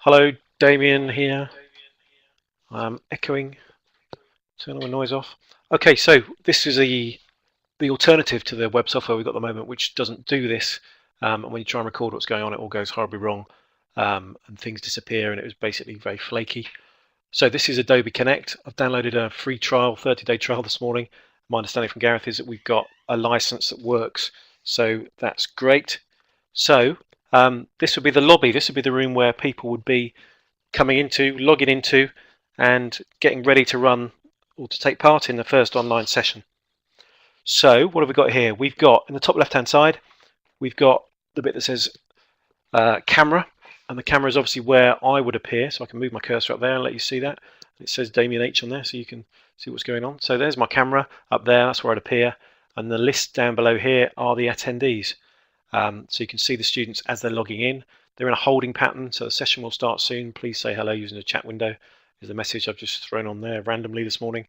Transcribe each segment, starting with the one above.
Hello, Damien here. Echoing. Turn all the noise off. Okay, so this is the alternative to the web software we've got at the moment, which doesn't do this. And when you try and record what's going on, it all goes horribly wrong, and things disappear, and it was basically very flaky. So this is Adobe Connect. I've downloaded a free trial, 30-day trial this morning. My understanding from Gareth is that we've got a license that works, so that's great. So this would be the lobby. This would be the room where people would be coming into, logging into, and getting ready to run or to take part in the first online session. So what have we got here? We've got, in the top left hand side, we've got the bit that says camera, and the camera is obviously where I would appear, so I can move my cursor up there and let you see that. It says Damien H on there, so you can see what's going on. So there's my camera up there, that's where I'd appear, and the list down below here are the attendees. So you can see the students as they're logging in. They're in a holding pattern, so the session will start soon. Please say hello using the chat window is the message I've just thrown on there randomly this morning.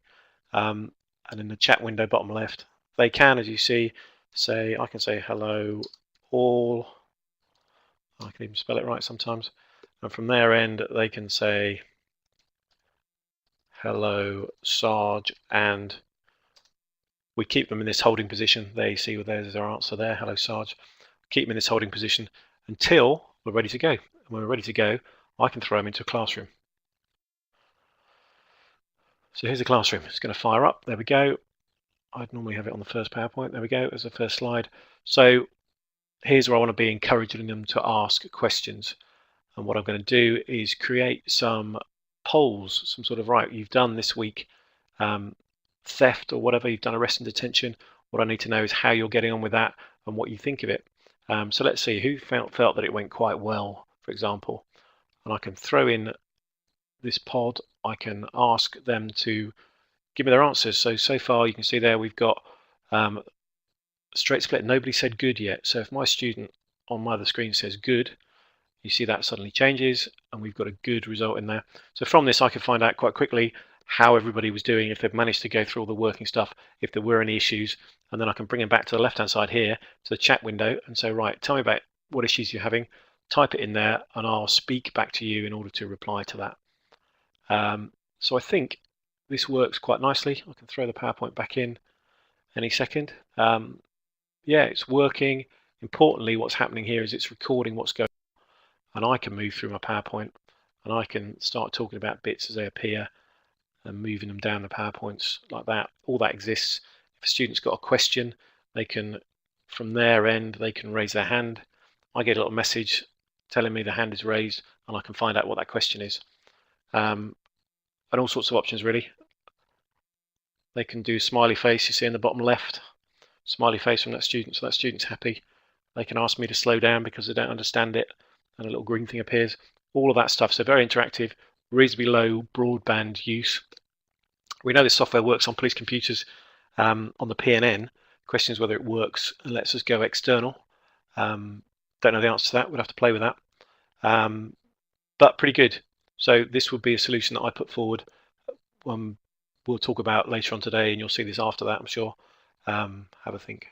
And in the chat window bottom left, they can, as you see, say, I can say hello all. I can even spell it right sometimes. And from their end, they can say hello Sarge, and we keep them in this holding position. There you see, there's our answer there, hello Sarge. Keep them in this holding position until we're ready to go. And when we're ready to go, I can throw them into a classroom. So here's a classroom. It's going to fire up. There we go. I'd normally have it on the first PowerPoint. There we go. There's the first slide. So here's where I want to be encouraging them to ask questions. And what I'm going to do is create some polls, some sort of, right, you've done this week theft or whatever, you've done arrest and detention. What I need to know is how you're getting on with that and what you think of it. So let's see who felt that it went quite well, for example. And I can throw in this pod. I can ask them to give me their answers. So far you can see there we've got straight split. Nobody said good yet. So if my student on my other screen says good, you see that suddenly changes and we've got a good result in there. So from this I could find out quite quickly how everybody was doing, if they've managed to go through all the working stuff, if there were any issues, and then I can bring them back to the left hand side here to the chat window and say, right, tell me about what issues you're having, type it in there and I'll speak back to you in order to reply to that. So I think this works quite nicely. I can throw the PowerPoint back in any second. Yeah, it's working. Importantly, what's happening here is it's recording what's going on, and I can move through my PowerPoint and I can start talking about bits as they appear and moving them down the PowerPoints like that. All that exists. If a student's got a question, they can, from their end, they can raise their hand. I get a little message telling me the hand is raised and I can find out what that question is. And all sorts of options really. They can do smiley face, you see in the bottom left, smiley face from that student, so that student's happy. They can ask me to slow down because they don't understand it, and a little green thing appears. All of that stuff, so very interactive, reasonably low broadband use. We know this software works on police computers on the PNN. Question is whether it works and lets us go external. Don't know the answer to that, we'll have to play with that. But pretty good. So this would be a solution that I put forward. We'll talk about later on today, and you'll see this after that, I'm sure. Have a think.